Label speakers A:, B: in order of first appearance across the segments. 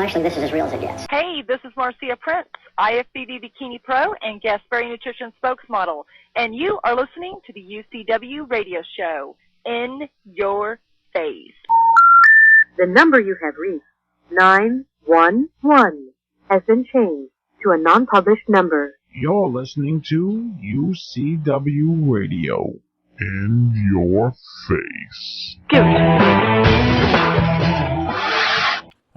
A: actually, this is as real as it gets.
B: Hey, this is Marcia Prince, IFBB Bikini Pro and Guest Berry Nutrition spokesmodel, and you are listening to the UCW radio show, In Your Face.
C: The number you have reached, 911, has been changed to a non-published number.
D: You're listening to UCW Radio. In Your Face.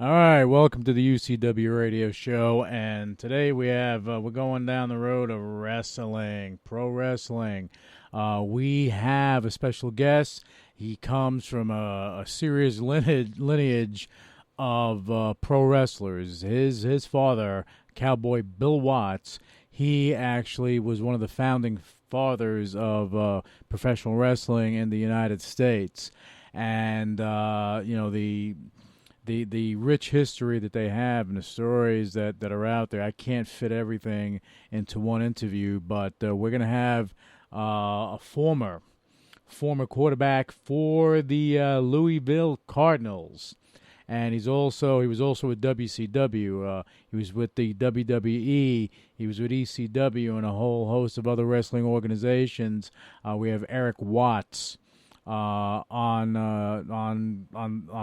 E: All right, welcome to the UCW radio show, and today we're going down the road of wrestling, pro wrestling. We have a special guest. He comes from a serious lineage of pro wrestlers. His father, Cowboy Bill Watts, he actually was one of the founding fathers of professional wrestling in the United States, and the rich history that they have and the stories that are out there. I can't fit everything into one interview, but we're going to have a former quarterback for the Louisville Cardinals, and he was also with WCW. He was with the WWE. He was with ECW and a whole host of other wrestling organizations. We have Erik Watts on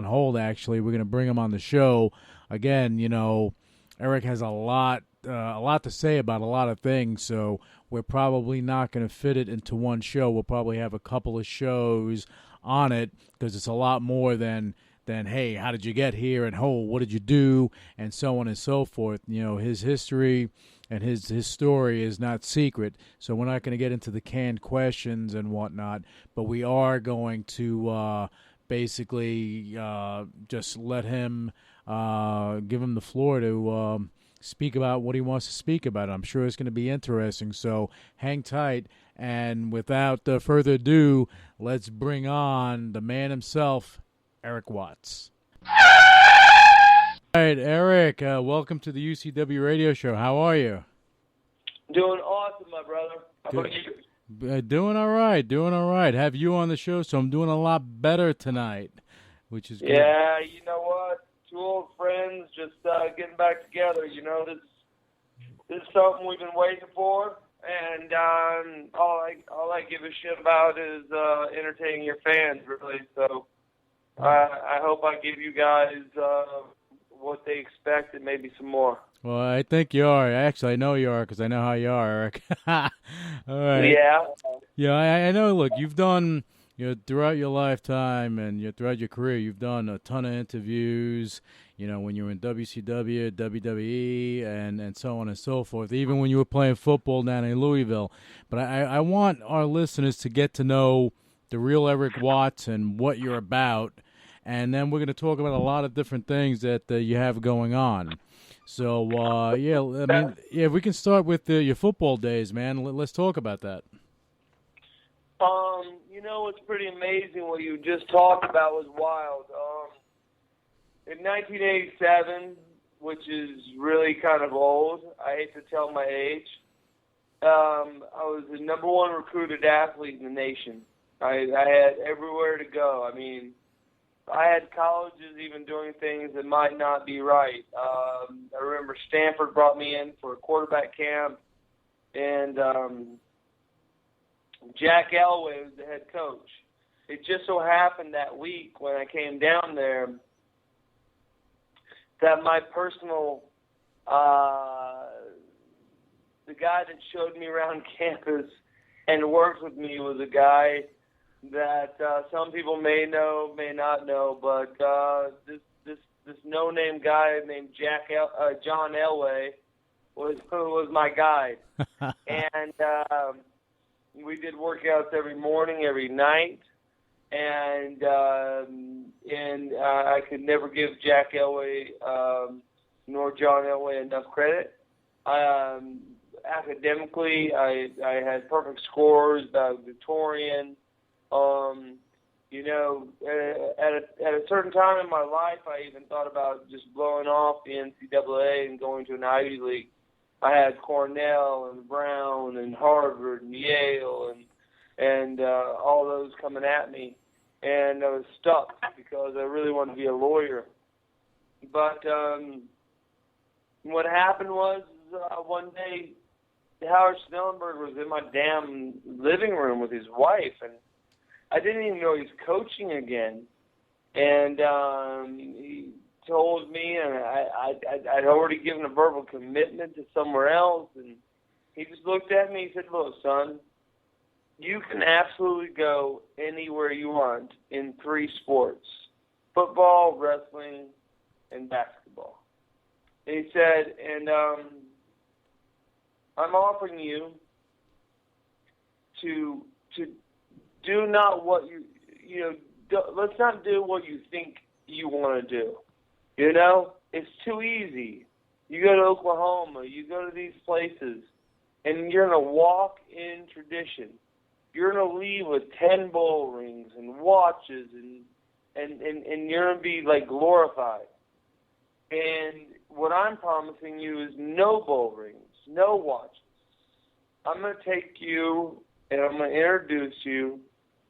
E: hold. Actually, we're going to bring him on the show again. You know, Erik has a lot to say about a lot of things, so we're probably not going to fit it into one show. We'll probably have a couple of shows on it because it's a lot more than hey, how did you get here, and what did you do, and so on and so forth. You know, his history and his story is not secret, so we're not going to get into the canned questions and whatnot, but we are going to basically just let him, give him the floor to speak about what he wants to speak about. I'm sure it's going to be interesting, so hang tight, and without further ado, let's bring on the man himself, Erik Watts. All right, Erik, welcome to the UCW radio show. How are you?
F: Doing awesome, my brother. How about you?
E: Doing all right. Have you on the show, so I'm doing a lot better tonight, which is good.
F: Yeah, you know what? Two old friends just getting back together. You know, this is something we've been waiting for, and all I give a shit about is entertaining your fans, really. So I hope I give you guys what they expect and maybe some more.
E: Well, I think you are. Actually, I know you are because I know how you are, Erik. All right.
F: Yeah.
E: Yeah, I know. Look, you've done, throughout your lifetime and throughout your career, you've done a ton of interviews, when you were in WCW, WWE, and so on and so forth, even when you were playing football down in Louisville. But I want our listeners to get to know the real Erik Watts and what you're about, and then we're going to talk about a lot of different things that you have going on. So, if we can start with your football days, man, let's talk about that.
F: It's pretty amazing what you just talked about was wild. In 1987, which is really kind of old, I hate to tell my age, I was the number one recruited athlete in the nation. I had everywhere to go. I mean, I had colleges even doing things that might not be right. I remember Stanford brought me in for a quarterback camp, and Jack Elway was the head coach. It just so happened that week when I came down there that my personal, the guy that showed me around campus and worked with me was a guy that some people may know, may not know, but this no-name guy named John Elway was my guide, and we did workouts every morning, every night, and I could never give Jack Elway nor John Elway enough credit. Academically, I had perfect scores, valedictorian. At a certain time in my life, I even thought about just blowing off the NCAA and going to an Ivy League. I had Cornell and Brown and Harvard and Yale and all those coming at me, and I was stuck because I really wanted to be a lawyer. But what happened was one day Howard Snellenberg was in my damn living room with his wife, and I didn't even know he was coaching again. And he told me, and I'd already given a verbal commitment to somewhere else, and he just looked at me and said, "Look, son, you can absolutely go anywhere you want in 3 sports: football, wrestling, and basketball." And he said, and I'm offering you to do not what let's not do what you think you want to do. You know, it's too easy. You go to Oklahoma, you go to these places, and you're going to walk in tradition. You're going to leave with 10 bull rings and watches, and you're going to be like glorified. And what I'm promising you is no bull rings, no watches. I'm going to take you, and I'm going to introduce you,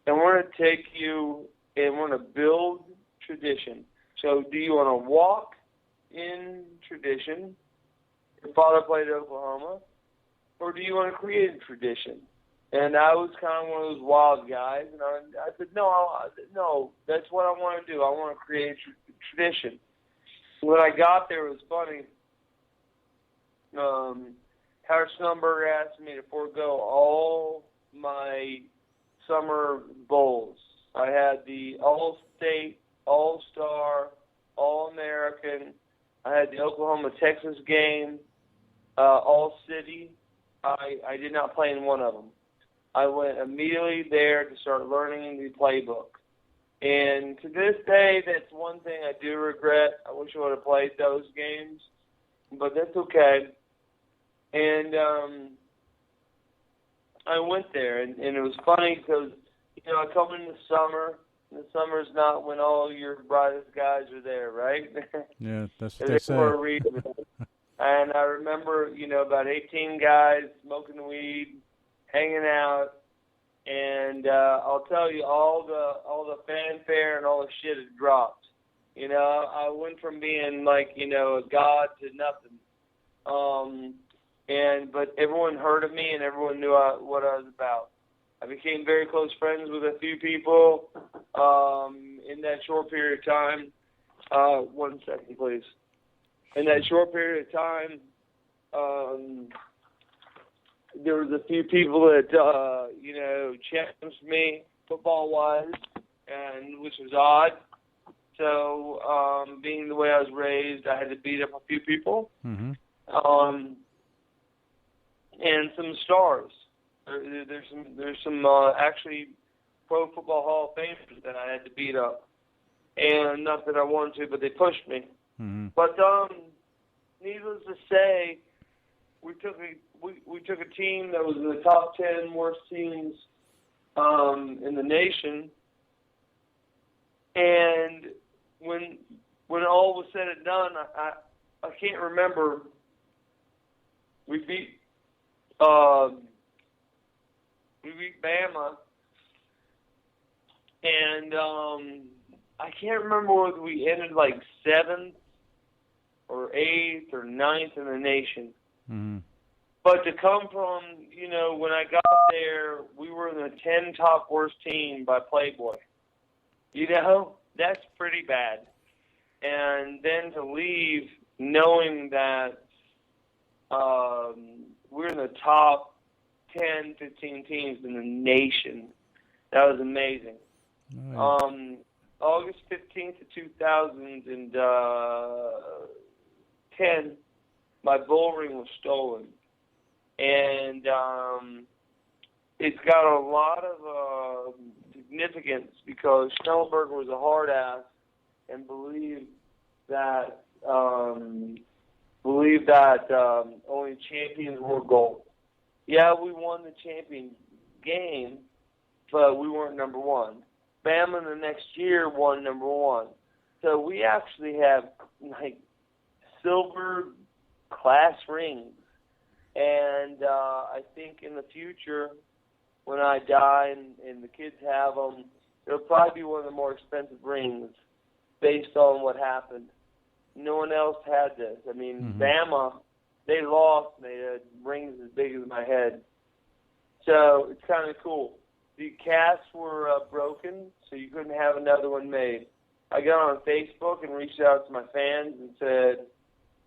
F: and we're going to take you, and we're going to build tradition. So do you want to walk in tradition? Your father played at Oklahoma. Or do you want to create a tradition? And I was kind of one of those wild guys, and I said, no, that's what I want to do. I want to create a tradition. When I got there, it was funny. Howard Snellenberg asked me to forego all my summer bowls. I had the All-State, All-Star, All-American. I had the Oklahoma-Texas game, All-City. I did not play in one of them. I went immediately there to start learning the playbook. And to this day, that's one thing I do regret. I wish I would have played those games, but that's okay. And I went there, and it was funny because, I come in the summer. And the summer's not when all your brightest guys are there, right?
E: Yeah, that's what they say.
F: For a reason. And I remember, about 18 guys smoking weed, hanging out, and I'll tell you, all the fanfare and all the shit had dropped. I went from being like, a god to nothing. But everyone heard of me and everyone knew what I was about. I became very close friends with a few people in that short period of time. 1 second, please. In that short period of time, there was a few people that, challenged me football-wise, and which was odd. So, being the way I was raised, I had to beat up a few people.
E: Mm-hmm.
F: And some stars. There's some actually Pro Football Hall of Famers that I had to beat up, and not that I wanted to, but they pushed me.
E: Mm-hmm.
F: But needless to say, we took a team that was in the top 10 worst teams in the nation, and when all was said and done, I can't remember. We beat Bama, and I can't remember whether we ended like 7th or 8th or 9th in the nation.
E: Mm-hmm.
F: But to come from, when I got there, we were in the 10 top worst team by Playboy. That's pretty bad. And then to leave knowing that we're in the top 10, 15 teams in the nation, that was amazing.
E: Right.
F: August 15th of 2010, my bull ring was stolen. And it's got a lot of significance because Schnellenberger was a hard ass and believed that only champions wore gold. Yeah, we won the champion game, but we weren't number one. Bama the next year won number one. So we actually have like silver class rings. And I think in the future, when I die and the kids have them, it'll probably be one of the more expensive rings based on what happened. no one else had this. I mean, Bama, they lost, and they had rings as big as my head. So it's kind of cool. The casts were broken, so you couldn't have another one made. I got on Facebook and reached out to my fans and said,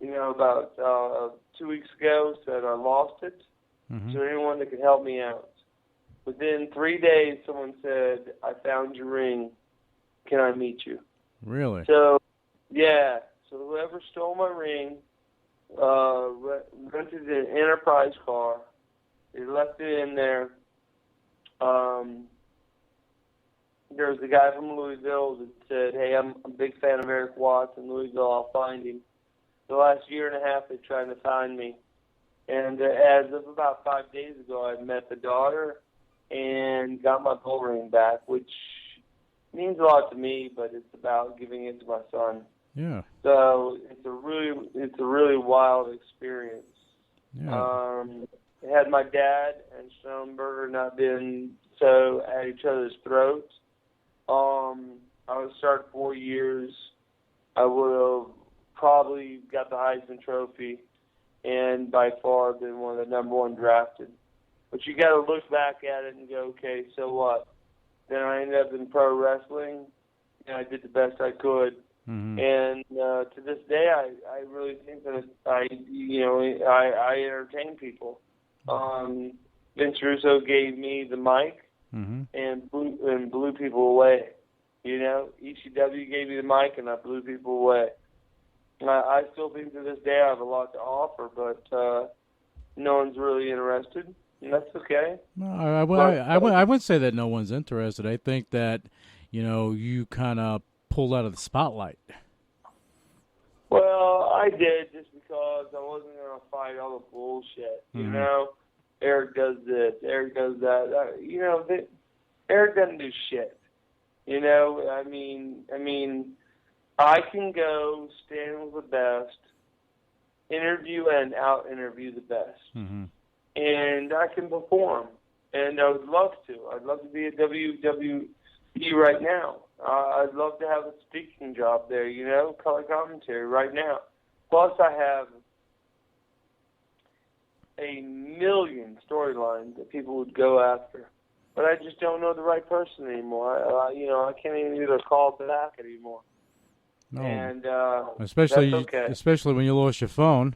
F: about 2 weeks ago, said I lost it. Is there anyone that could help me out? Within 3 days, someone said, I found your ring. Can I meet you?
E: Really?
F: So, yeah. So whoever stole my ring rented an Enterprise car. They left it in there. There was a guy from Louisville that said, hey, I'm a big fan of Erik Watts in Louisville. I'll find him. The last year and a half, they're trying to find me. And as of about 5 days ago, I met the daughter and got my bull ring back, which means a lot to me, but it's about giving it to my son.
E: Yeah.
F: So it's a really wild experience.
E: Yeah.
F: Had my dad and Schoenberger not been so at each other's throats, I would start 4 years. I would have probably got the Heisman Trophy and by far been one of the number one drafted. But you got to look back at it and go, okay, so what? Then I ended up in pro wrestling, and I did the best I could. And to this day, I really think that I entertain people. Vince Russo gave me the mic and blew people away. ECW gave me the mic and I blew people away. I still think to this day I have a lot to offer, but no one's really interested, and that's okay.
E: No, I wouldn't say that no one's interested. I think that, you kind of pulled out of the spotlight.
F: Well, I did just because I wasn't going to fight all the bullshit. Erik does this, Erik does that. Erik doesn't do shit. I mean, I can go stand with the best, interview and out-interview the best. And I can perform. And I would love to. I'd love to be at WWE right now. I'd love to have a speaking job there, color commentary right now. Plus, I have a million storylines that people would go after. But I just don't know the right person anymore. I can't even get a call back anymore.
E: No,
F: and
E: especially
F: that's okay.
E: Especially when you lost your phone.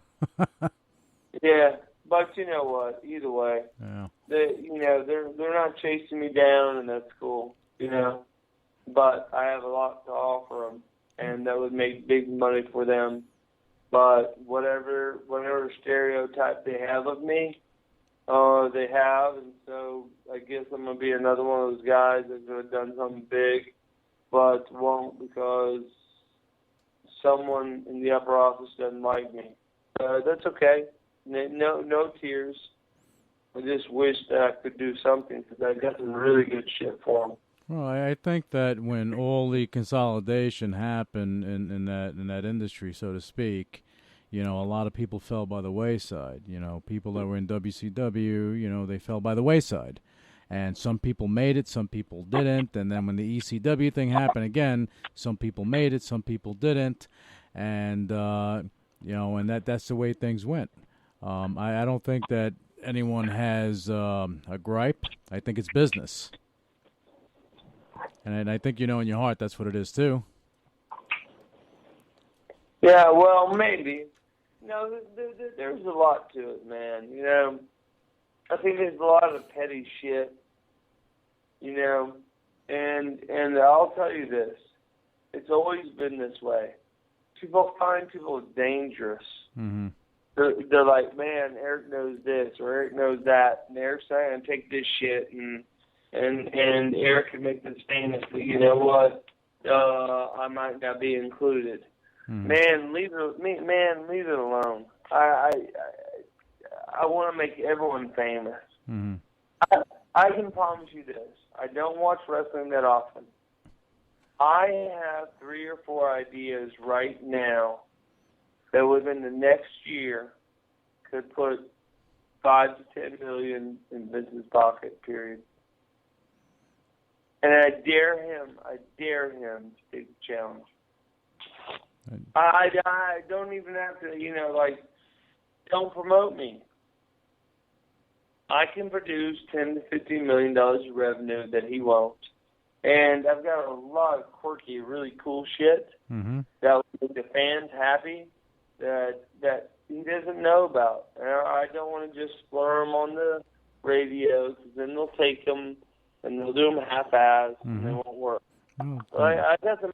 F: Yeah, but you know what? Either way, they're not chasing me down, and that's cool. But I have a lot to offer them, and that would make big money for them. But whatever stereotype they have of me, they have, and so I guess I'm gonna be another one of those guys that could have done something big, but won't because someone in the upper office doesn't like me. That's okay. No tears. I just wish that I could do something because I got some really good shit for them.
E: Well, I think that when all the consolidation happened in that industry, so to speak, a lot of people fell by the wayside. People that were in WCW, they fell by the wayside. And some people made it, some people didn't. And then when the ECW thing happened again, some people made it, some people didn't. And, and that's the way things went. I don't think that anyone has a gripe. I think it's business. And I think in your heart that's what it is too.
F: Yeah, well, maybe. There's a lot to it, man. I think there's a lot of petty shit. And I'll tell you this: it's always been this way. People find people dangerous. They're like, man, Erik knows this or Erik knows that, and Erik's saying take this shit and Erik can make this famous, but you know what? I might not be included. Man, leave it alone. I want to make everyone famous. I can promise you this: I don't watch wrestling that often. I have 3 or 4 ideas right now that within the next year could put $5 to $10 million in Vince's pocket. Period. And I dare him to take the challenge. I don't even have to, don't promote me. I can produce $10 to $15 million of revenue that he won't. And I've got a lot of quirky, really cool shit that will make the fans happy that he doesn't know about. And I don't want to just slur them on the radio, because then they'll take them and they'll do them half-assed and they won't work.
E: Oh,
F: I got some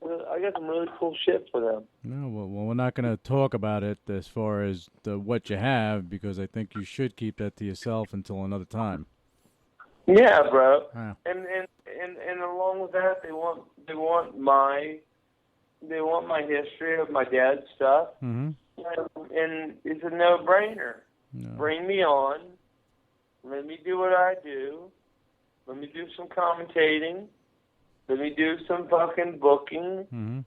F: really cool shit for them.
E: No, well, we're not going to talk about it as far as what you have, because I think you should keep that to yourself until another time.
F: Yeah, bro.
E: Ah.
F: And along with that, they want my history of my dad's stuff, and it's a no-brainer.
E: No.
F: Bring me on. Let me do what I do. Let me do some commentating. Let me do some fucking booking, and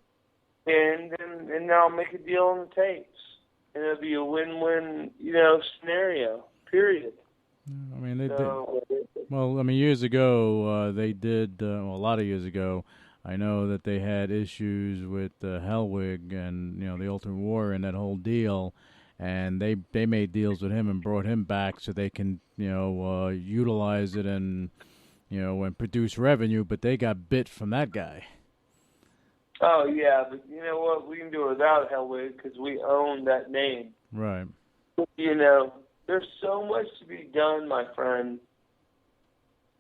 F: then I'll make a deal on the tapes, and it'll be a win-win, scenario. Period.
E: I mean, years ago, they did, a lot of years ago, I know that they had issues with Hellwig and, the Ultimate Warrior and that whole deal, and they made deals with him and brought him back so they can, utilize it and produce revenue, but they got bit from that guy.
F: Oh, yeah, but you know what? We can do it without Hellwig because we own that name.
E: Right.
F: There's so much to be done, my friend,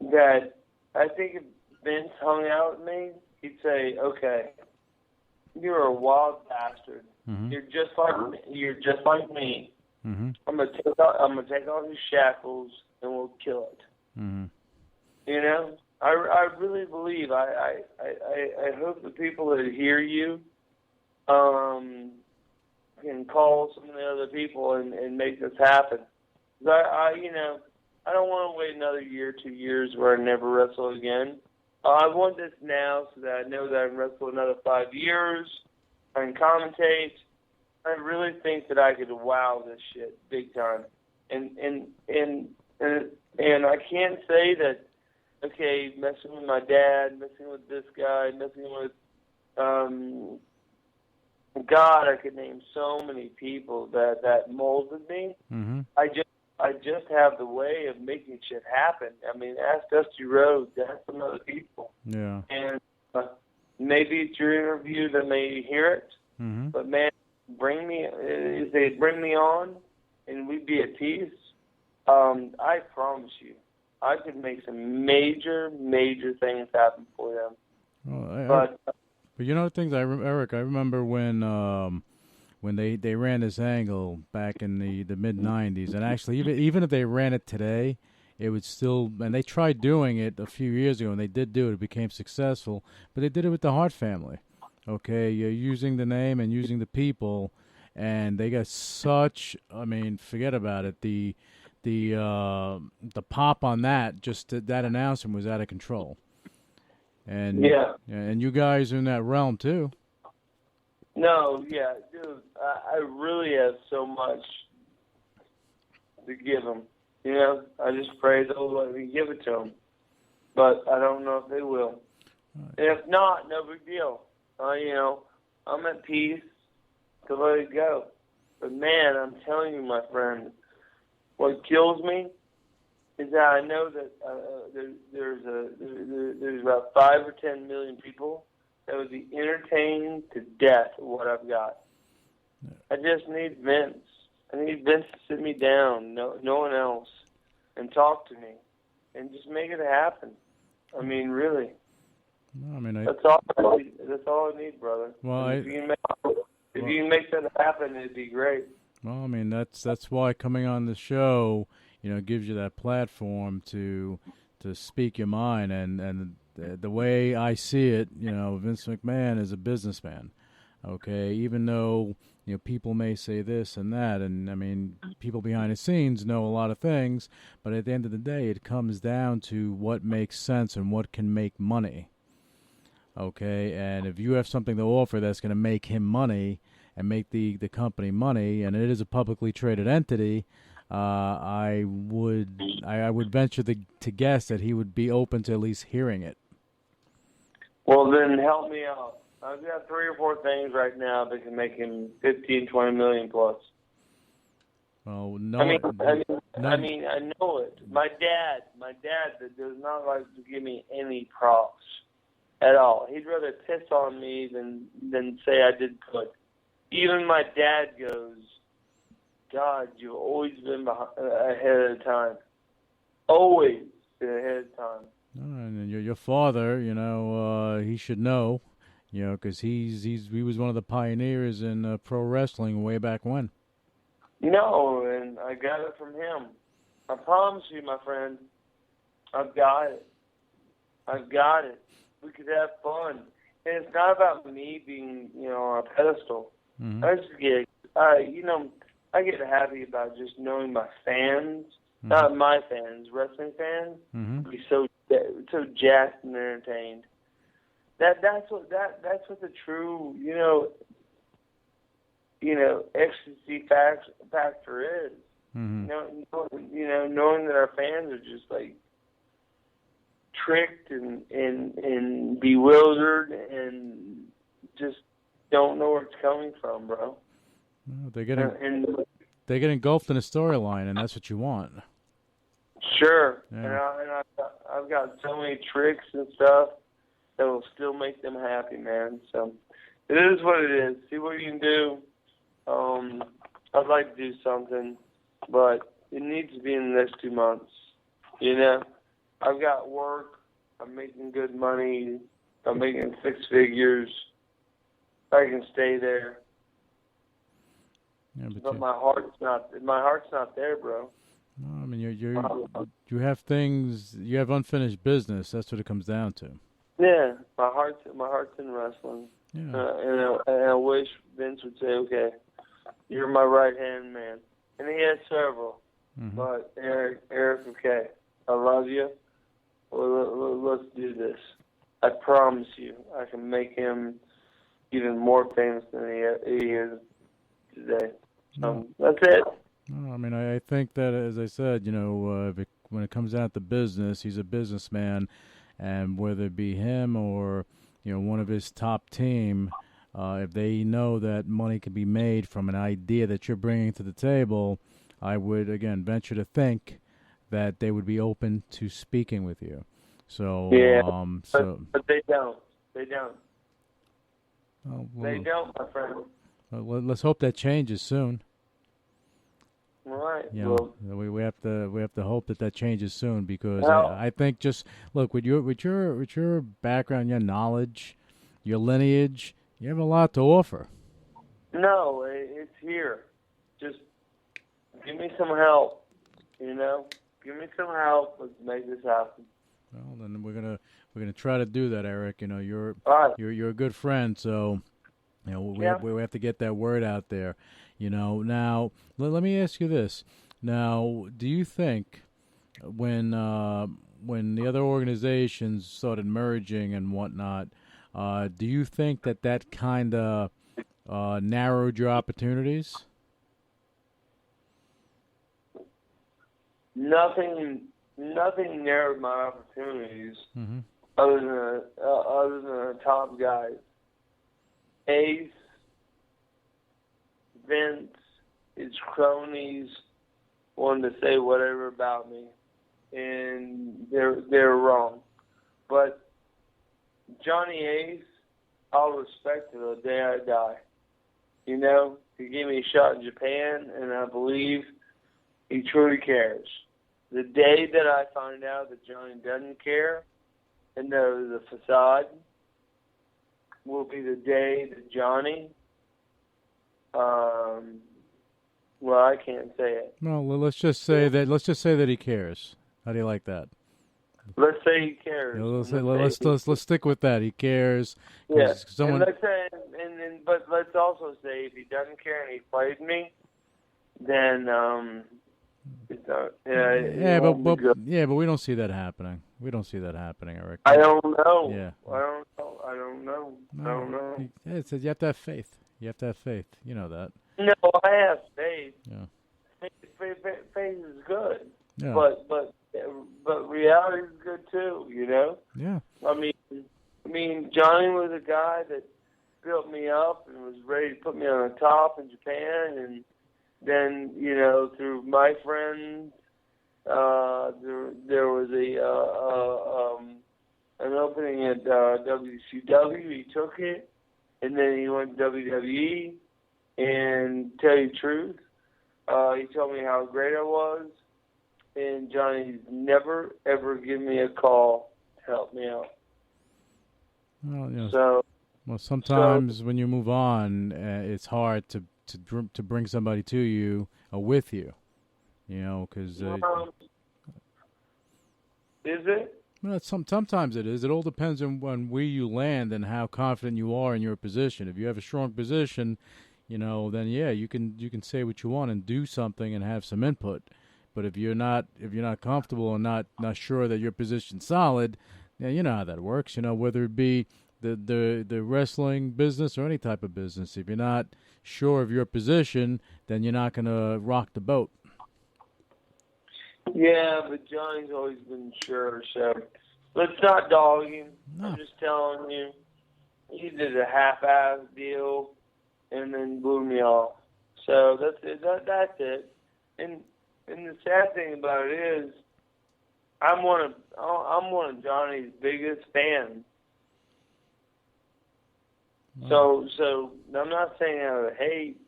F: that I think if Vince hung out with me, he'd say, okay, you're a wild bastard. You're just like me. I'm gonna take off his shackles and we'll kill it. I really believe. I hope the people that hear you can call some of the other people and make this happen. I don't want to wait another year, 2 years where I never wrestle again. I want this now so that I know that I can wrestle another 5 years. I can commentate. I really think that I could wow this shit big time. And I can't say that, okay, messing with my dad, messing with this guy, messing with God, I could name so many people that molded me. I just have the way of making shit happen. I mean, ask Dusty Rhodes, ask some other people. Yeah. And maybe it's your interview that may hear it, but man, bring me on, and we'd be at peace. I promise you, I could make some major things happen for them.
E: Well, but things, Eric, I remember when they ran this angle back in the mid-'90s, and actually even if they ran it today, it would still, and they tried doing it a few years ago, and they did do it. It became successful, but they did it with the Hart family. Okay, you're using the name and using the people, and they got such, forget about it. The pop on that, that announcement was out of control. And and you guys are in that realm too.
F: No, yeah, dude, I really have so much to give them. I just pray they'll let me give it to them, but I don't know if they will. And if not, no big deal. I'm at peace to let it go. But man, I'm telling you, my friend, what kills me is that I know that there's about 5 or 10 million people that would be entertained to death of what I've got. I just need Vince. I need Vince to sit me down, no one else, and talk to me, and just make it happen. I mean, really. That's all I need, brother.
E: Well,
F: if you can make that happen, it'd be great.
E: Well, that's why coming on the show, gives you that platform to speak your mind, and the way I see it, Vince McMahon is a businessman. Okay, even though people may say this and that, and people behind the scenes know a lot of things, but at the end of the day, it comes down to what makes sense and what can make money. Okay, and if you have something to offer that's going to make him money and make the company money, and it is a publicly traded entity, I would venture to guess that he would be open to at least hearing it.
F: Well, then help me out. I've got 3 or 4 things right now that can make him 15, 20 million plus.
E: Oh no!
F: I know it. My dad that does not like to give me any props at all. He'd rather piss on me than say I did good. Even my dad goes, God, you've always been ahead of time. Always been ahead of time.
E: And your father, he should know, because he was one of the pioneers in pro wrestling way back when.
F: No, and I got it from him. I promise you, my friend, I've got it. I've got it. We could have fun. And it's not about me being, on a pedestal.
E: Mm-hmm.
F: I just get, I get happy about just knowing my fans, not my fans, wrestling fans, be so jacked and entertained. That's what the true, ecstasy factor is.
E: Mm-hmm.
F: Knowing that our fans are just like tricked and bewildered and just don't know where it's coming from, bro.
E: Well, they get engulfed in a storyline, and that's what you want.
F: Sure.
E: Yeah.
F: And I've got so many tricks and stuff that will still make them happy, man. So it is what it is. See what you can do. I'd like to do something, but it needs to be in the next 2 months. I've got work. I'm making good money. I'm making 6 figures. I can stay there.
E: Yeah,
F: but my heart's not there, bro.
E: No, I mean you have things. You have unfinished business. That's what it comes down to.
F: Yeah, my heart's in wrestling.
E: Yeah.
F: And I wish Vince would say, okay, you're my right-hand man. And he has several. Mm-hmm. But, Eric, okay, I love you. Let's do this. I promise you I can make him even more famous than he is today. That's it.
E: No, I mean, I think that, as I said, when it comes down to business, he's a businessman. And whether it be him or, one of his top team, if they know that money can be made from an idea that you're bringing to the table, I would, again, venture to think that they would be open to speaking with you. So,
F: yeah, but they don't. They don't.
E: Oh, well,
F: they don't, my friend.
E: Well, let's hope that changes soon.
F: Right.
E: We have to hope that changes soon, because I think just look with your background, your knowledge, your lineage, you have a lot to offer.
F: No, it's here. Just give me some help. Give me some help. Let's make this happen.
E: Well, then we're gonna try to do that, Eric. You're a good friend, so we have to get that word out there. Now let me ask you this. Now, do you think when the other organizations started merging and whatnot, do you think that kind of narrowed your opportunities?
F: Nothing narrowed my opportunities other than the top guys. Ace, Vince, his cronies wanted to say whatever about me, and they're wrong. But Johnny Ace, I'll respect to the day I die. He gave me a shot in Japan, and I believe he truly cares. The day that I find out that Johnny doesn't care and that it was a facade will be the day that Johnny, well, I can't say it.
E: Well, let's just say that he cares. How do you like that?
F: Let's say he cares.
E: Let's stick with that. He cares.
F: Yeah. But let's also say if he doesn't care and he played me, then
E: but we don't see that happening. We don't see that happening, Eric.
F: I don't know.
E: Yeah.
F: I don't know.
E: Yeah, it says you have to have faith. You have to have faith. You know that.
F: No, I have faith.
E: Yeah.
F: Faith is good.
E: Yeah.
F: But reality is good too.
E: Yeah.
F: I mean, Johnny was a guy that built me up and was ready to put me on the top in Japan. And then, through my friends, there was an opening at WCW. He took it, and then he went to WWE. And tell you the truth, he told me how great I was. And Johnny's never, ever given me a call to help me out.
E: Well, sometimes when you move on, it's hard to bring somebody to you or with you, because.
F: Is it?
E: Well, sometimes it is. It all depends on where you land and how confident you are in your position. If you have a strong position, then yeah, you can say what you want and do something and have some input. But if you're not comfortable and not sure that your position's solid, you know how that works. Whether it be the wrestling business or any type of business, if you're not sure of your position, then you're not going to rock the boat.
F: Yeah, but Johnny's always been sure, so let's not dog him. No. I'm just telling you, he did a half-ass deal and then blew me off. So that's it. And the sad thing about it is, I'm one of Johnny's biggest fans. Wow. So I'm not saying out of hate.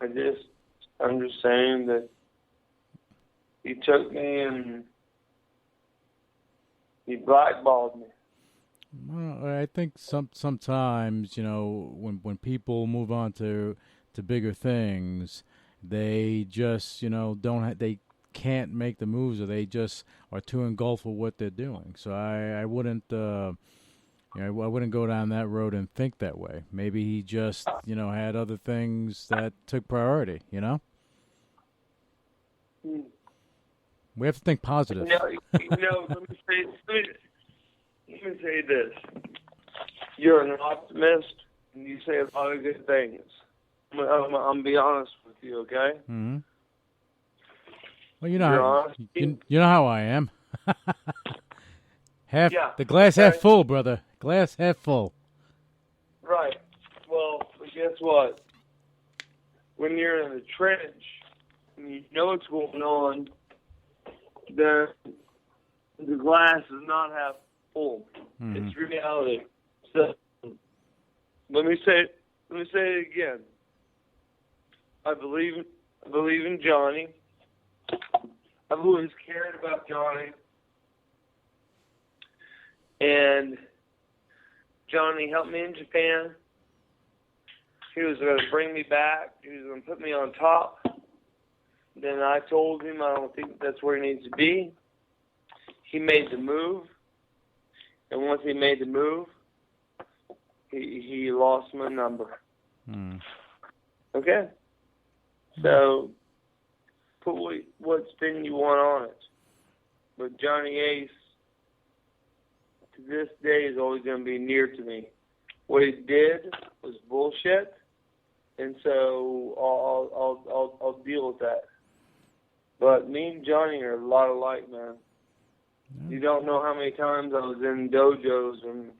F: I'm just saying that he took me and he blackballed me.
E: Well, I think sometimes, when people move on to bigger things, they just, they can't make the moves, or they just are too engulfed with what they're doing. So I wouldn't, I wouldn't go down that road and think that way. Maybe he just, had other things that took priority. We have to think positive.
F: Let me say this. You're an optimist, and you say a lot of good things. I'm going to be honest with you, okay?
E: Mm-hmm. Well, you know how I am. The glass half full, brother. Glass half full.
F: Right. Well, but guess what? When you're in the trench and you know what's going on, the glass is not half full. Mm-hmm. It's reality. So let me say it again. I believe in Johnny. I've always cared about Johnny. And Johnny helped me in Japan. He was going to bring me back. He was going to put me on top. Then I told him I don't think that's where he needs to be. He made the move. And once he made the move, he lost my number.
E: Mm.
F: Okay? So, put what spin you want on it. But Johnny Ace, to this day, is always going to be near to me. What he did was bullshit, and so I'll deal with that. But me and Johnny are a lot alike, man. You don't know how many times I was in dojos and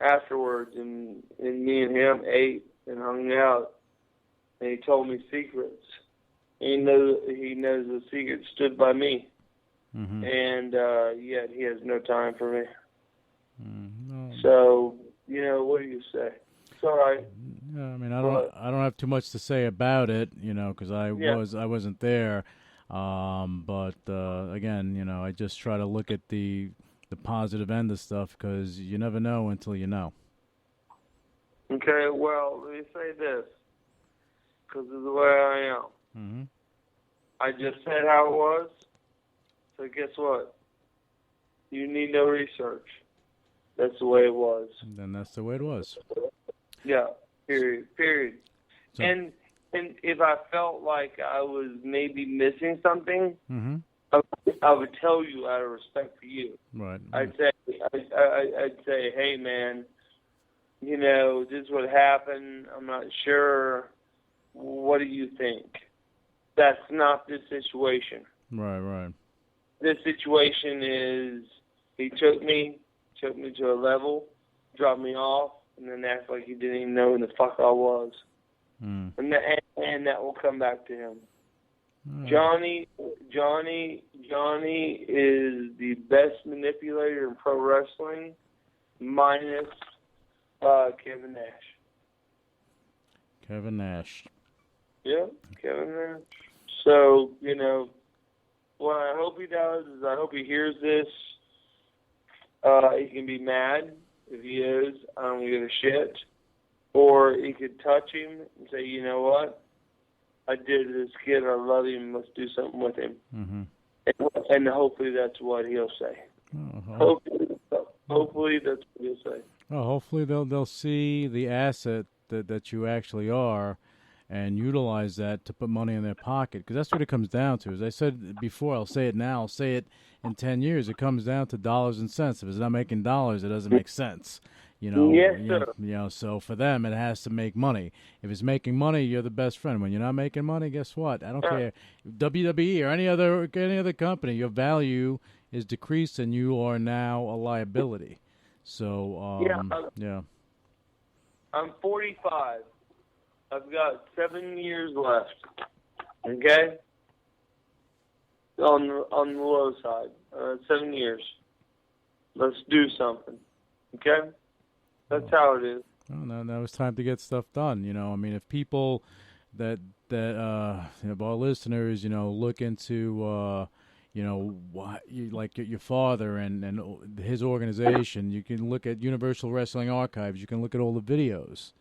F: afterwards, and me and him ate and hung out, and he told me secrets. He knows the secret stood by me, mm-hmm. And yet he has no time for me.
E: Mm-hmm.
F: So what do you say? It's all right.
E: Yeah, I mean, I don't have too much to say about it, because I wasn't there. But again, I just try to look at the positive end of stuff, because you never know until you know.
F: Okay, well, let me say this, because of the way I am.
E: Mm-hmm.
F: I just said how it was, so guess what? You need no research. That's the way it was.
E: Then that's the way it was.
F: Yeah, period.
E: So,
F: and if I felt like I was maybe missing something,
E: mm-hmm.
F: I would tell you out of respect for you.
E: Right.
F: I'd say, hey man, this is what happened. I'm not sure. What do you think? That's not this situation.
E: Right.
F: This situation is he took me to a level, dropped me off, and then act like he didn't even know who the fuck I was.
E: Mm.
F: And that will come back to him.
E: Right.
F: Johnny is the best manipulator in pro wrestling, minus Kevin Nash.
E: Kevin Nash.
F: Yeah, Kevin Nash. So, what I hope he does is I hope he hears this. He can be mad. If he is, I don't give a shit. Or he could touch him and say, you know what? I did this kid. I love him. Let's do something with him.
E: Mm-hmm.
F: And hopefully that's what he'll say. Hopefully that's what he'll say.
E: Well, hopefully they'll see the asset that you actually are, and utilize that to put money in their pocket. Because that's what it comes down to. As I said before, I'll say it now. I'll say it in 10 years. It comes down to dollars and cents. If it's not making dollars, it doesn't make sense.
F: Yes, sir.
E: So for them, it has to make money. If it's making money, you're the best friend. When you're not making money, guess what? I don't care. WWE or any other company, your value is decreased, and you are now a liability. So yeah.
F: I'm 45. I've got 7 years left. Okay. On the low side, 7 years. Let's do something. Okay. That's how it is.
E: Oh, now it's time to get stuff done. I mean, if people that our listeners, look into, like your father and his organization, you can look at Universal Wrestling Archives. You can look at all the videos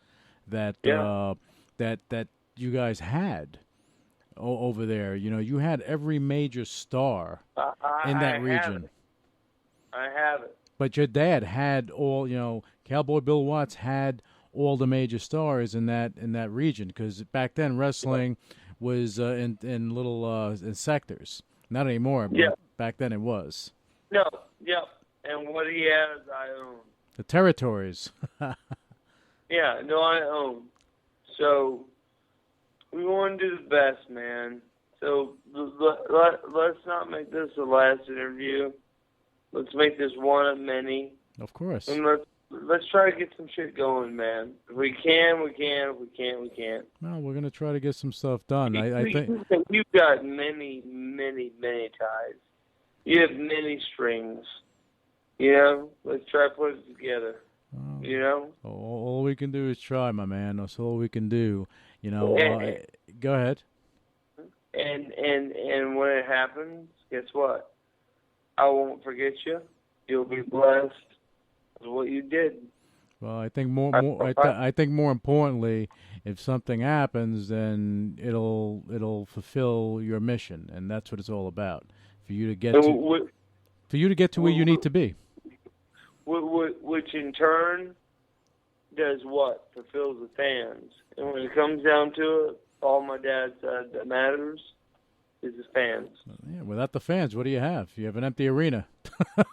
E: that that you guys had over there. You had every major star in that region.
F: I have it.
E: But your dad had all, Cowboy Bill Watts had all the major stars in that region, because back then wrestling was in little in sectors. Not anymore, but back then it was.
F: No, and what he has, I own.
E: The territories.
F: Yeah, no, I own. So we want to do the best, man. So let's not make this the last interview. Let's make this one of many.
E: Of course.
F: And let's try to get some shit going, man. If we can, we can. If we can't, we can't.
E: No, we're going to try to get some stuff done. I think
F: you've got many, many, many ties. You have many strings. Let's try to put it together.
E: All we can do is try, my man. That's all we can do. Go ahead.
F: And when it happens, guess what? I won't forget you. You'll be blessed with what you did.
E: Well, I think I think more importantly, if something happens, then it'll fulfill your mission, and that's what it's all about. For you to get to where you need to be.
F: Which in turn does what? Fulfills the fans. And when it comes down to it, all my dad said that matters is the fans.
E: Yeah, without the fans, what do you have? You have an empty arena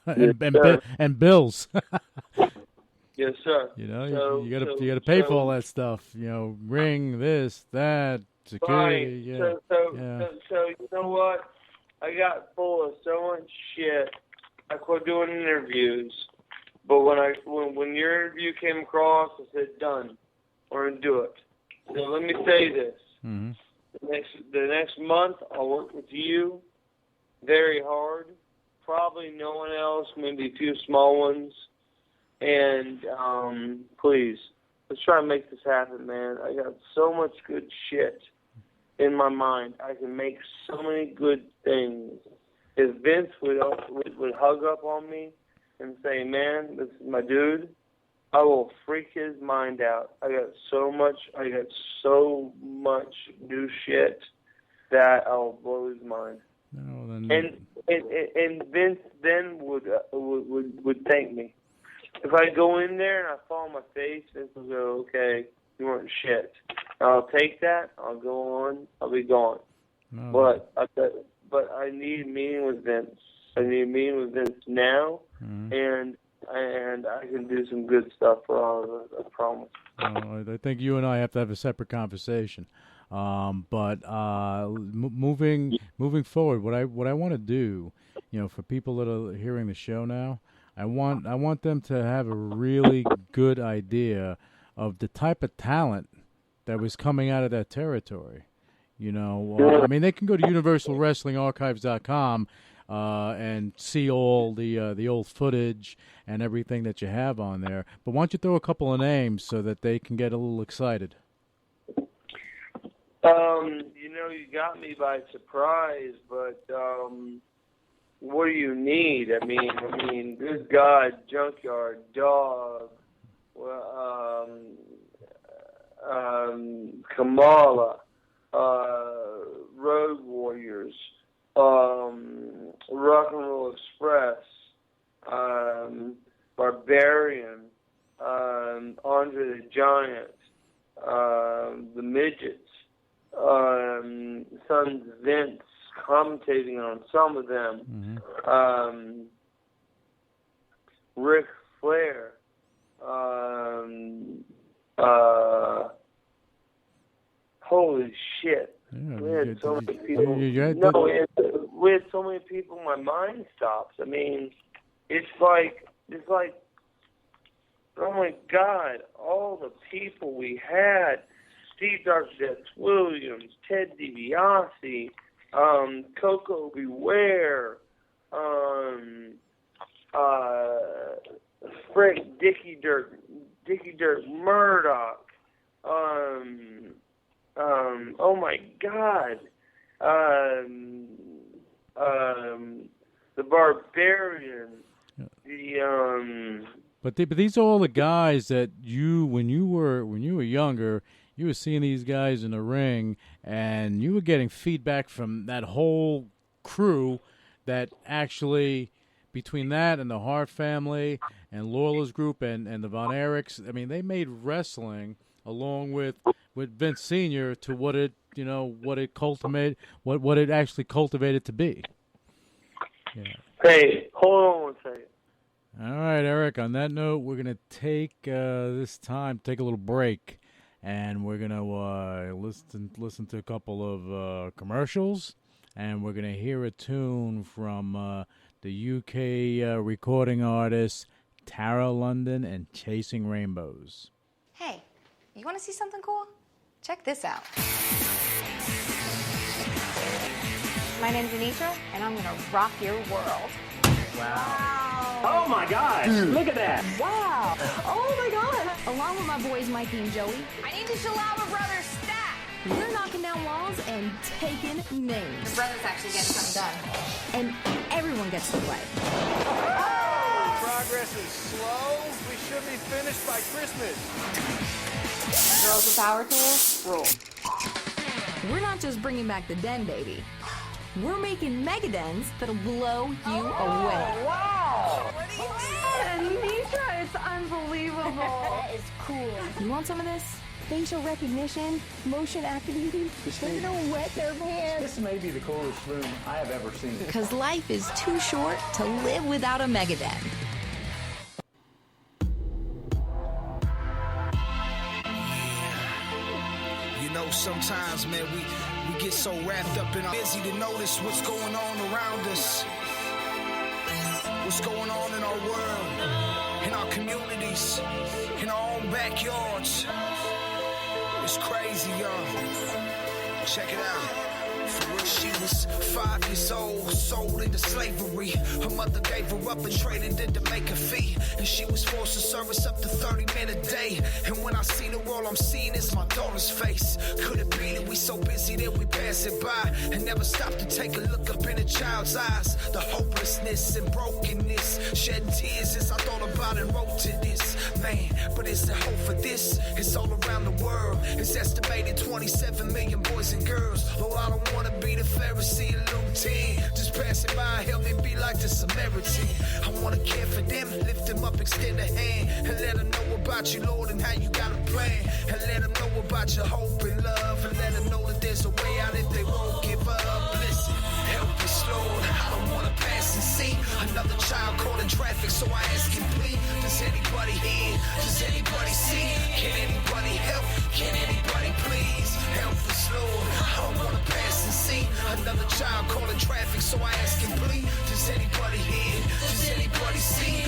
E: and bills.
F: Yes, sir.
E: You gotta pay for all that stuff. Ring, this, that, security.
F: Right. So you know what? I got full of so much shit. I quit doing interviews. But when your interview came across, I said, done. We're going to do it. So let me say this.
E: Mm-hmm.
F: The next month, I'll work with you very hard. Probably no one else, maybe a few small ones. And please, let's try to make this happen, man. I got so much good shit in my mind. I can make so many good things. If Vince would hug up on me and say, man, this is my dude, I will freak his mind out. I got so much new shit that I'll blow his mind.
E: No, then...
F: And Vince then would thank me. If I go in there and I fall on my face, Vince will go, okay, you weren't shit. I'll take that. I'll go on. I'll be gone.
E: No.
F: But I need a meeting with Vince. I need a meeting with Vince now,
E: mm-hmm.
F: and I can do some good stuff for all of us. I promise.
E: I think you and I have to have a separate conversation. But moving forward, what I want to do, for people that are hearing the show now, I want them to have a really good idea of the type of talent that was coming out of that territory. You know, I mean, they can go to UniversalWrestlingArchives.com and see all the old footage and everything that you have on there. But why don't you throw a couple of names so that they can get a little excited?
F: You know, you got me by surprise, but what do you need? I mean, good God, Junkyard Dog, Kamala, Road Warriors, Rock and Roll Express, Barbarian, Andre the Giant, the Midgets, Sons Vince commentating on some of them, Ric Flair, holy shit.
E: Yeah,
F: we had so many people. We had so many people. My mind stops. I mean, it's like, oh my God, all the people we had. Steve Darkness Williams, Ted DiBiase, Coco Beware, Frank Dickie Dirt Murdoch, oh my God, the Barbarian,
E: But these are all the guys that when you were younger, you were seeing these guys in the ring, and you were getting feedback from that whole crew that actually, between that and the Hart family and Lawler's group and the Von Erichs, I mean, they made wrestling along with Vince Sr. to what it actually cultivated to be. Yeah.
F: Hey, hold on one second.
E: All right, Eric, on that note, we're going to take take a little break, and we're going to listen to a couple of commercials, and we're going to hear a tune from the UK recording artist Tara London and Chasing Rainbows.
A: Hey, you want to see something cool? Check this out. My name's Anitra, and I'm going to rock your world. Wow.
G: Oh my God! Dude. Look at that!
A: Wow! Oh my God! Along with my boys Mikey and Joey, I need the Shalava Brothers stack. We're knocking down walls and taking names. The brothers actually getting something done, and everyone gets to play.
H: Progress is slow. We should be finished by Christmas.
A: Girls with power tools, rule. We're not just bringing back the den, baby. We're making mega dens that'll blow you away.
G: Wow!
A: Anitra, it's unbelievable.
I: That is cool.
A: You want some of this?
I: Facial recognition, motion activating. They're gonna wet their pants.
G: This may be the coolest room I have ever seen.
A: Because life is too short to live without a mega den.
J: You know, sometimes, man, we get so wrapped up in our busy to notice what's going on around us, what's going on in our world, in our communities, in our own backyards. It's crazy, y'all. Check it out. She was 5 years old, sold into slavery. Her mother gave her up and traded in to make a fee. And she was forced to service up to 30 men a day. And when I see the world, I'm seeing is my daughter's face. Could it be that we so busy that we pass it by and never stop to take a look up in a child's eyes? The hopelessness and brokenness, shedding tears as I thought about and wrote to this. Man, but is there hope for this? It's all around the world. It's estimated 27 million boys and girls. Lord, I don't want to be the Pharisee and Luke 10. Just passing by, help me be like the Samaritan. I want to care for them, lift them up, extend a hand, and let them know about you, Lord, and how you got a plan. And let them know about your hope and love, and let them know that there's a way out if they won't give up. Listen, help us, Lord. I don't want to pass and see another child caught in traffic, so I ask and plead. Does anybody hear? Does anybody see? Can anybody help? Can anybody please help us, Lord? I don't want to pass and see another child caught in traffic, so I ask and plead. Does anybody hear? Does anybody see?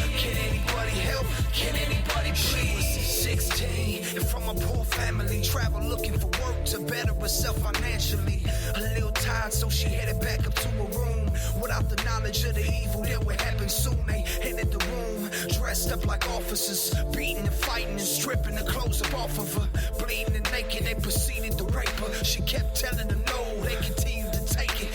J: travel looking for work to better herself financially. A little tired, so she headed back up to her room. Without the knowledge of the evil that would happen soon, they entered the room, dressed up like officers, beating and fighting and stripping the clothes up off of her. Bleeding and naked, they proceeded to rape her. She kept telling them no, they continued to take it.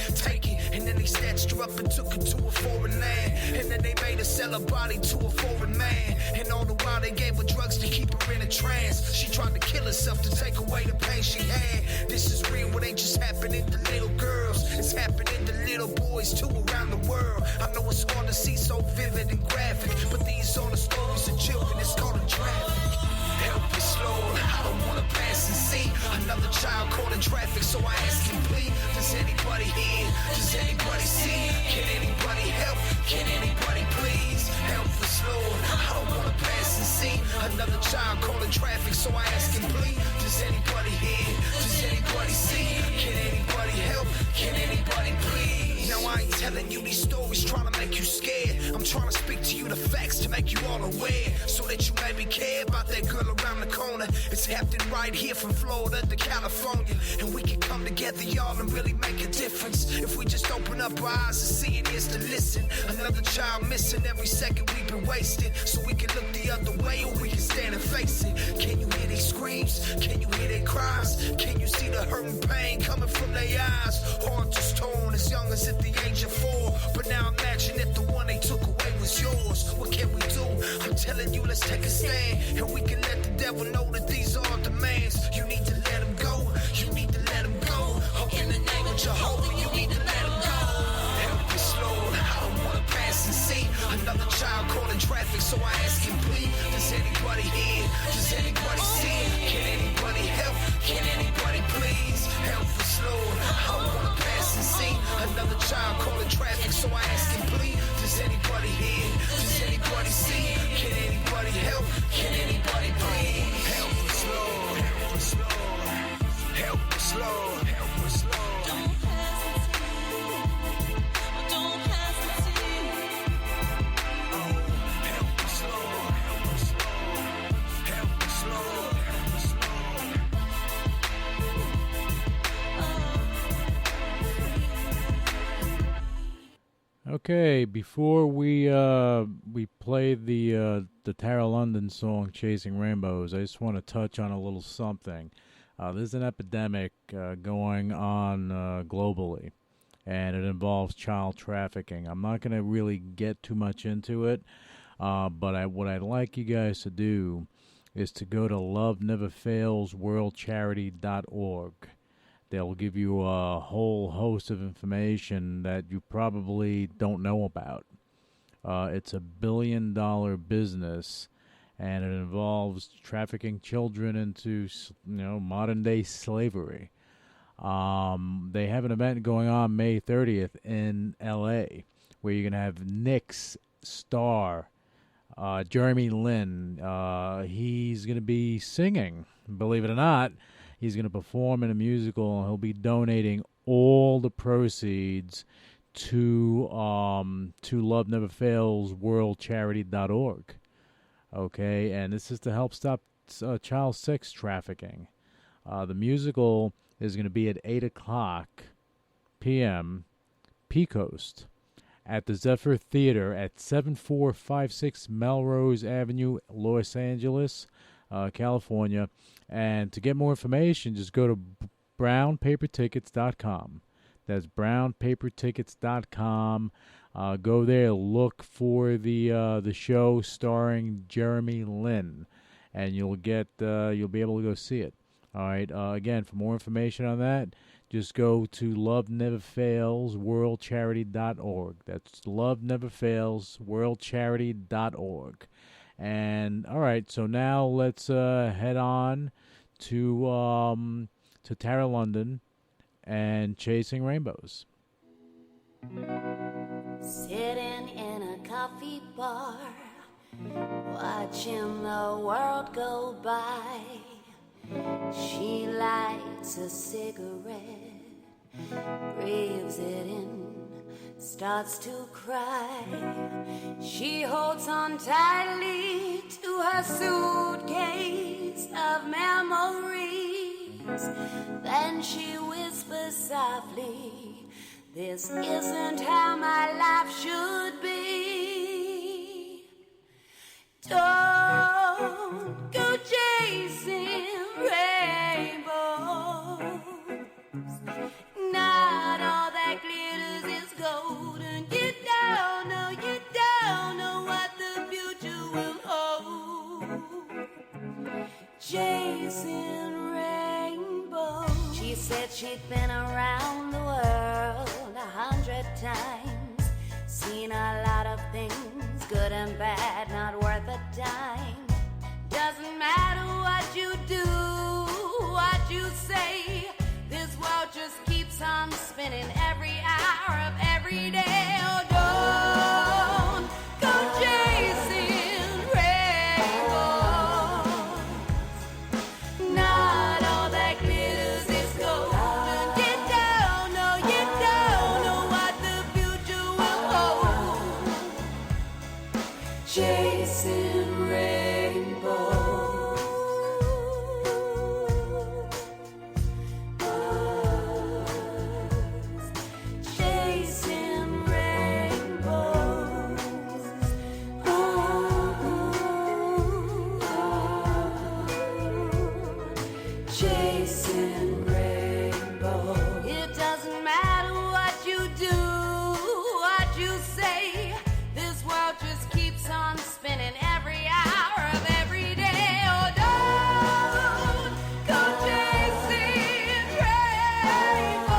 J: And then they snatched her up and took her to a foreign land. And then they made her sell her body to a foreign man. And all the while they gave her drugs to keep her in a trance. She tried to kill herself to take away the pain she had. This is real, it ain't just happening to little girls. It's happening to little boys too around the world. I know it's hard to see so vivid and graphic, but these are the stories of children, it's called a traffic. Help us, Lord, I don't wanna pass and see another child caught in traffic, so I ask and plead. Does anybody hear? Does anybody see? Can anybody help? Can anybody please help us, Lord? I don't wanna pass and see another child caught in traffic, so I ask and plead. Does anybody hear? Does anybody see? Can anybody help? Can anybody please? Now I ain't telling you these stories trying to make you scared. I'm trying to speak to you the facts to make you all aware, so that you maybe care about that girl around the corner. It's happening right here from Florida to California, and we can come together, y'all, and really make a difference if we just open up our eyes and see and ears to listen. Another child missing every second we've been wasting, so we can look the other way or we can stand and face it. Can you hear these screams? Can you hear their cries? Can you see the hurt and pain coming from their eyes? Heart just torn as young as at the age of 4, but now imagine if the one they took away was yours. What can we do? I'm telling you, let's take a stand, and we can let the devil know that these are demands. You need to let him go. You need to let him go. Oh, in the name of Jehovah, you need to let him go. Help us, Lord. I don't want to pass and see another child caught in traffic, so I ask and plead. Does anybody hear? Does anybody see? Can anybody help? Can anybody please help us, Lord? I don't want to pass and see another child caught in traffic, so I ask and plead. Does anybody hear? Does anybody see? Can anybody help? Can anybody please help us, Lord? Help us, Lord. Help us, Lord. Help us, Lord. Don't hesitate. Don't hesitate. Oh, help us, Lord. Help us, Lord. Help us, Lord. Help us,
E: Lord. Okay, before we play the Tara London song "Chasing Rainbows," I just want to touch on a little something. There's an epidemic going on globally, and it involves child trafficking. I'm not going to really get too much into it, but what I'd like you guys to do is to go to loveneverfailsworldcharity.org. They'll give you a whole host of information that you probably don't know about. It's a $1 billion business, and it involves trafficking children into, modern-day slavery. They have an event going on May 30th in L.A., where you're going to have Nick's star, Jeremy Lin. He's going to be singing, believe it or not. He's going to perform in a musical, and he'll be donating all the proceeds to loveneverfailsworldcharity.org. Okay, and this is to help stop child sex trafficking. The musical is going to be at 8 o'clock p.m. P-Coast at the Zephyr Theater at 7456 Melrose Avenue, Los Angeles, California. And to get more information, just go to brownpapertickets.com. That's brownpapertickets.com. Go there, look for the show starring Jeremy Lin, and you'll be able to go see it. All right. Again, for more information on that, just go to loveneverfailsworldcharity.org. That's loveneverfailsworldcharity.org. And all right, so now let's head on to Tara London and Chasing Rainbows.
K: Sitting in a coffee bar, watching the world go by. She lights a cigarette, breathes it in, starts to cry. She holds on tightly to her suitcase of memories. face. Then she whispers softly, this isn't how my life should be. Don't go chasing rainbows. Not all that glitters is gold, and you don't know what the future will hold. Chasing rainbows. She said she'd been around the world 100 times, seen a lot of things, good and bad, not worth a dime. Doesn't matter what you do, what you say, this world just keeps on spinning every hour of every day. Oh, don't go chasing rainbows. Not all that glitters is gold, and you don't know what the future will hold. Chasing rainbows. Chasing rainbows. Chasing rainbows. It doesn't matter what you do, what you say, this world just keeps on spinning every hour of every day. Oh, don't go chasing rainbows.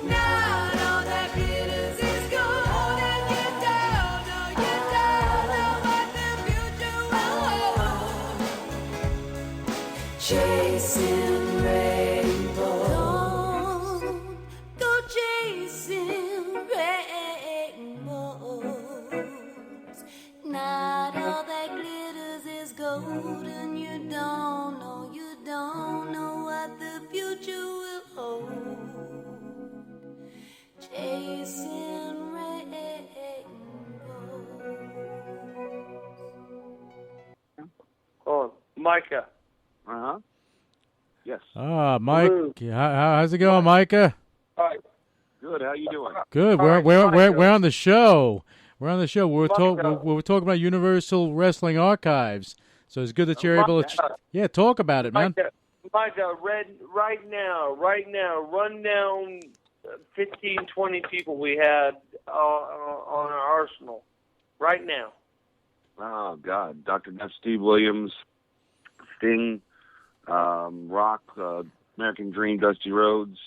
K: Not all that glitters is gold, and you don't know what the future will hold. Chasing rainbows. Don't go chasing rainbows. Not all that glitters is gold, and you don't know what the future will hold. Chasing rainbows.
F: Oh, Micah.
L: Uh-huh. Yes.
E: Mike, how's it going, Micah?
F: All right.
L: Good. How you doing?
E: Good.
F: All right,
E: We're on the show. We're on the show. We're talking about Universal Wrestling Archives. So it's good that you're able to talk about it, man.
F: Micah, right now, run down 15, 20 people we had on our arsenal. Right now.
L: Oh, God. Dr. F. Steve Williams, Sting, Rock, American Dream, Dusty Rhodes,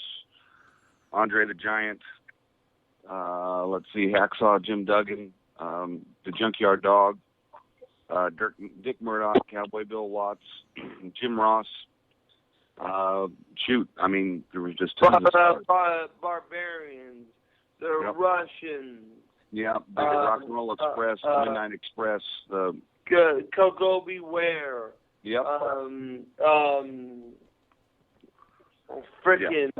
L: Andre the Giant, let's see, Hacksaw Jim Duggan, the Junkyard Dog, Dick Murdoch, Cowboy Bill Watts, Jim Ross. I mean, there was just tons of
F: Barbarians, the Russians.
L: Yeah, the Rock and Roll Express, the Midnight Express, the
F: Coco Beware.
L: Yep.
F: Frickin'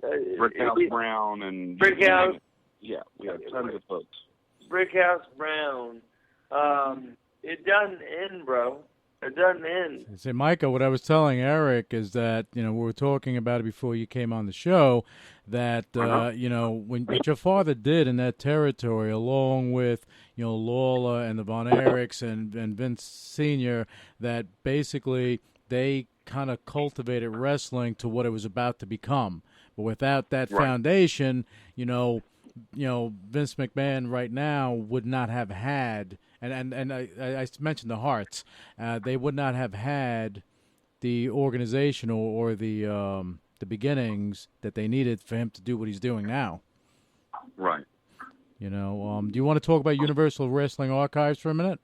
L: Brickhouse Brown and
F: Brickhouse.
L: Yeah, we had tons of folks.
F: Brickhouse Brown. It doesn't end, bro. It doesn't end.
E: Say, Micah, what I was telling Eric is that, we were talking about it before you came on the show, that, what your father did in that territory, along with, Lawler and the Von Erichs and Vince Sr., that basically they kind of cultivated wrestling to what it was about to become. But without that foundation, Vince McMahon right now would not have had, and I mentioned the Hearts, they would not have had the organization or the beginnings that they needed for him to do what he's doing now.
L: Right.
E: Do you want to talk about Universal Wrestling Archives for a minute?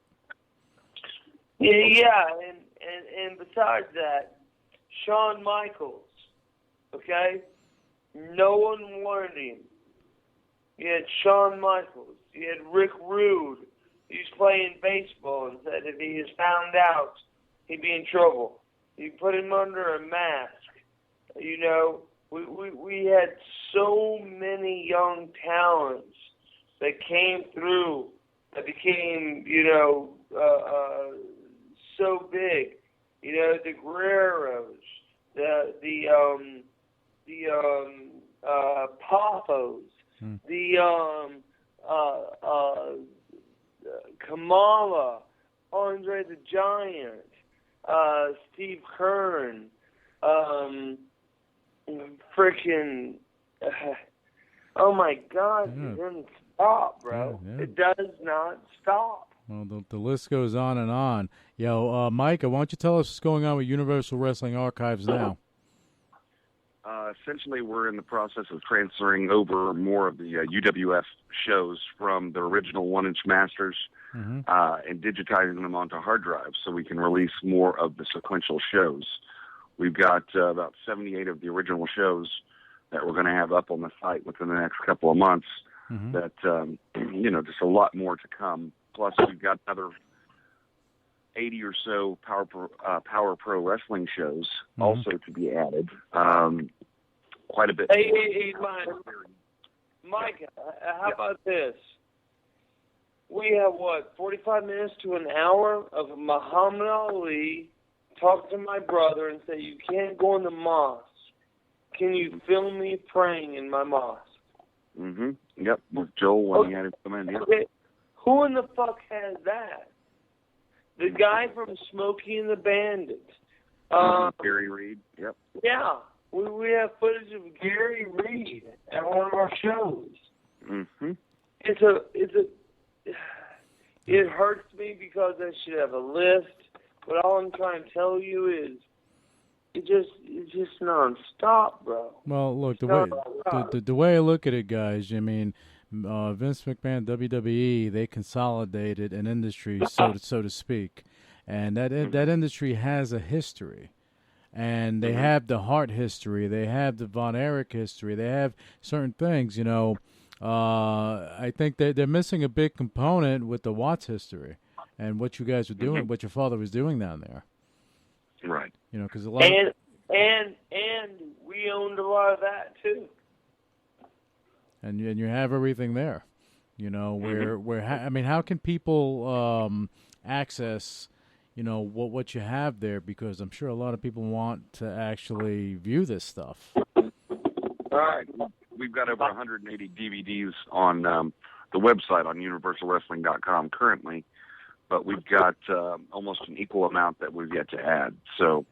F: Yeah, and besides that, Shawn Michaels, okay? No one wanted him. You had Shawn Michaels. You had Rick Rude. He was playing baseball and said if he was found out, he'd be in trouble. You put him under a mask. We had so many young talents that came through that became, so big. You know, the Guerreros, the Poffos, the Kamala, Andre the Giant, Steve Kern, freaking, oh my God, it doesn't stop, bro.
E: Yeah.
F: It does not stop.
E: Well, the list goes on and on. Yo, Micah, why don't you tell us what's going on with Universal Wrestling Archives now?
L: Essentially, we're in the process of transferring over more of the UWF shows from the original 1-inch masters and digitizing them onto hard drives so we can release more of the sequential shows. We've got about 78 of the original shows that we're going to have up on the site within the next couple of months. That, just a lot more to come. Plus, we've got another 80 or so Power Pro Wrestling shows also to be added. Quite a bit.
F: Hey, Mike, how about this? We have, 45 minutes to an hour of Muhammad Ali talk to my brother and say, you can't go in the mosque. Can you film me praying in my mosque?
L: Yep, with Joel when he had him come in. Yep.
F: Okay. Who in the fuck has that? The guy from Smokey and the Bandit.
L: Gary Reed. Yep.
F: Yeah. We have footage of Gary Reed at one of our shows. It hurts me because I should have a list, but all I'm trying to tell you is it's just nonstop, bro.
E: Well, look, the way I look at it, guys, I mean, Vince McMahon, WWE, they consolidated an industry, so to speak, and that industry has a history. And they have the Hart history. They have the Von Erich history. They have certain things, I think they're missing a big component with the Watts history and what you guys were doing, what your father was doing down there.
L: Right.
E: Because a lot
F: and we owned a lot of that too.
E: And you have everything there, how can people access what you have there, because I'm sure a lot of people want to actually view this stuff.
L: All right. We've got over 180 DVDs on the website on universalwrestling.com currently, but we've got almost an equal amount that we've yet to add. So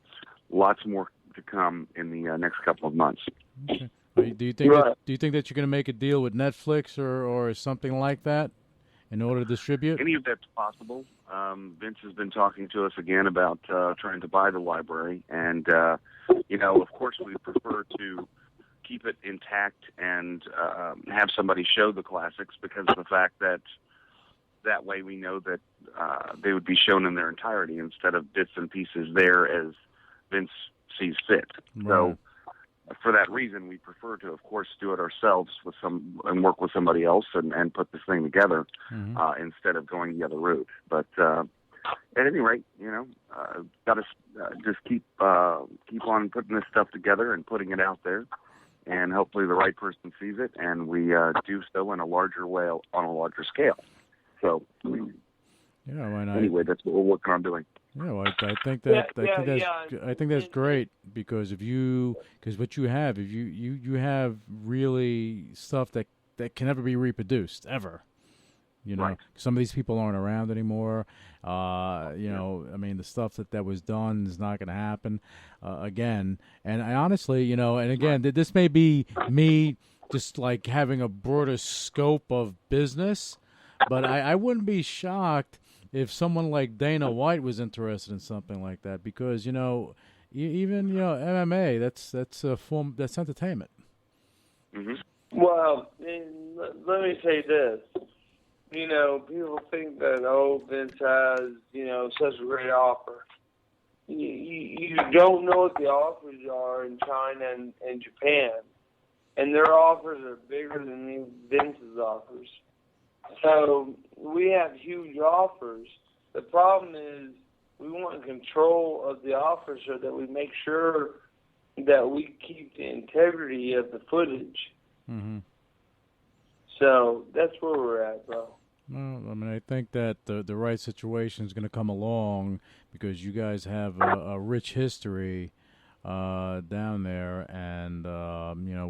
L: lots more to come in the next couple of months.
E: Okay. Do you think that you're going to make a deal with Netflix or something like that in order to distribute?
L: Any of that's possible. Vince has been talking to us again about trying to buy the library, and of course we prefer to keep it intact and have somebody show the classics, because of the fact that way we know that they would be shown in their entirety instead of bits and pieces there as Vince sees fit. Right. So for that reason, we prefer to, of course, do it ourselves and work with somebody else and put this thing together instead of going the other route. But at any rate, got to just keep on putting this stuff together and putting it out there, and hopefully the right person sees it, and we do so in a larger way on a larger scale. So anyway, that's what we're working on doing.
E: Yeah, well, I think that's great, because what you have, if you have really stuff that can never be reproduced ever.
L: Right.
E: Some of these people aren't around anymore. I mean, the stuff that was done is not going to happen again. And I honestly, and again, this may be me just like having a broader scope of business, but I wouldn't be shocked if someone like Dana White was interested in something like that, because even MMA, that's a form, that's entertainment.
F: Well, let me say this. People think that Vince has such a great offer. You don't know what the offers are in China and Japan, and their offers are bigger than Vince's offers. So we have huge offers. The problem is we want control of the offer so that we make sure that we keep the integrity of the footage. So that's where we're at, bro.
E: Well, I mean, I think that the right situation is going to come along because you guys have a rich history down there, and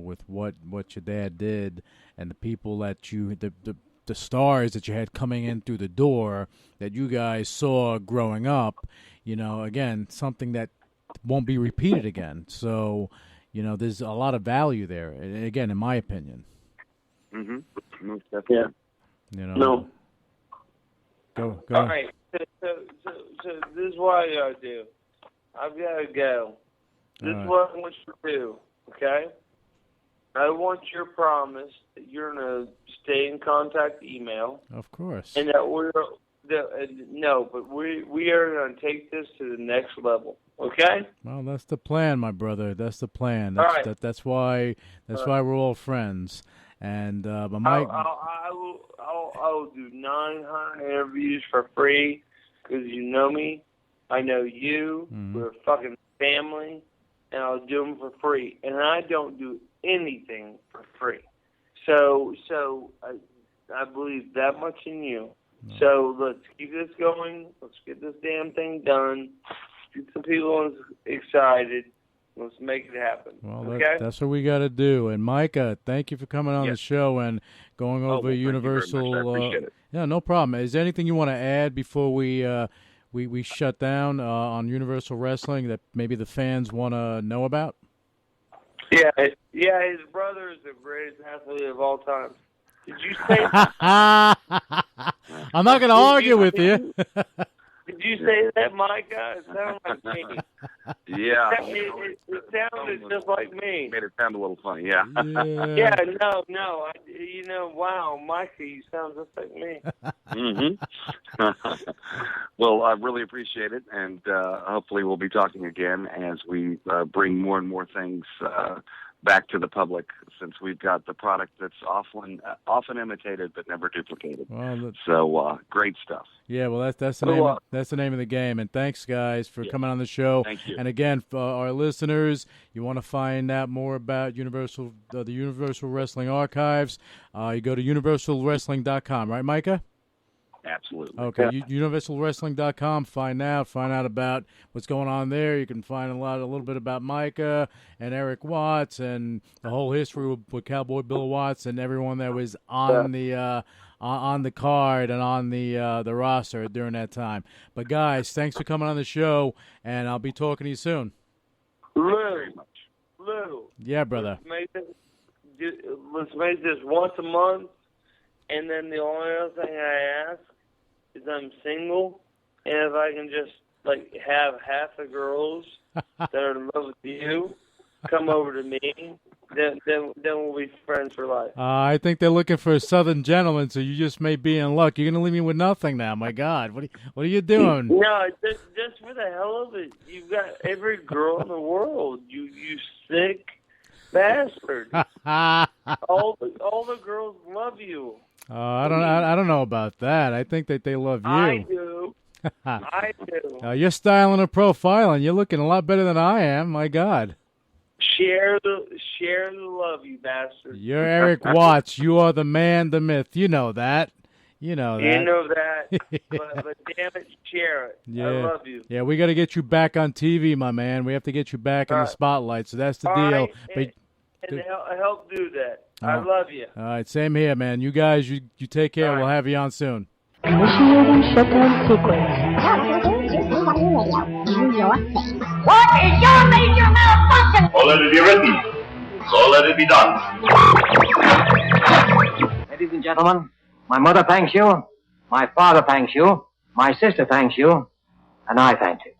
E: with what your dad did and the people that the stars that you had coming in through the door that you guys saw growing up, again, something that won't be repeated again. So, there's a lot of value there, again, in my opinion.
L: Mm-hmm.
F: Yeah.
E: No. Go.
F: All right. So this is what I gotta do. I've gotta go. This is what I want you to do. Okay. I want your promise that you're gonna stay in contact, email.
E: Of course.
F: And that we are gonna take this to the next level. Okay.
E: Well, that's the plan, my brother. That's the plan.
F: All right.
E: That's why we're all friends. And but Mike,
F: I will do 900 interviews for free because you know me. I know you.
E: Mm-hmm.
F: We're a fucking family, and I'll do them for free. And I don't do anything for free. So I believe that much in you. No. So let's keep this going. Let's get this damn thing done. Get some people excited. Let's make it happen.
E: Well,
F: okay?
E: That's what we got to do. And Micah, thank you for coming on the show and going over Universal.
L: I appreciate it.
E: Yeah, no problem. Is there anything you want to add before we shut down on Universal Wrestling that maybe the fans want to know about?
F: Yeah. His brother is the greatest athlete of all time. Did you say?
E: I'm not going to argue with you.
F: Did you say that, Micah? It sounded like me.
L: Yeah.
F: It sounded just like me.
L: Made it sound a little funny, yeah.
F: Yeah, no. Wow, Micah, you sound just like me.
L: Mm-hmm. Well, I really appreciate it, and hopefully we'll be talking again as we bring more and more things back to the public, since we've got the product that's often imitated but never duplicated.
E: Well,
L: so great stuff.
E: Yeah, well, that's the name of the game. And thanks, guys, for coming on the show.
L: Thank you.
E: And again, for our listeners, you want to find out more about the Universal Wrestling Archives, you go to universalwrestling.com, right, Micah?
L: Absolutely.
E: Okay, universalwrestling.com. Find out about what's going on there. You can find a little bit about Micah and Erik Watts and the whole history with Cowboy Bill Watts and everyone that was on the card and on the roster during that time. But guys, thanks for coming on the show, and I'll be talking to you soon.
F: Lou.
E: Yeah, brother.
F: Let's make this once a month, and then the only other thing I ask is I'm single, and if I can just have half the girls that are in love with you come over to me, then we'll be friends for life.
E: I think they're looking for a Southern gentleman, so you just may be in luck. You're gonna leave me with nothing now. My God, what are you doing?
F: No, just for the hell of it, you've got every girl in the world. You sick bastard. all the girls love you.
E: I don't know about that. I think that they love you.
F: I do. I do.
E: You're styling and profiling. You're looking a lot better than I am. My God.
F: Share the love, you bastard.
E: You're Erik Watts. You are the man, the myth. You know that. You know
F: that. but damn it, share it.
E: Yeah.
F: I love you.
E: Yeah, we got to get you back on TV, my man. We have to get you back in the spotlight. So that's the deal.
F: Right. And help do that. I love you.
E: All right, same here, man. You guys, you take care. We'll have you on soon.
M: Initiating shutdown sequence.
N: What is your major malfunction?
O: So let it be written. So let it be done.
P: Ladies and gentlemen, my mother thanks you, my father thanks you, my sister thanks you, and I thank you.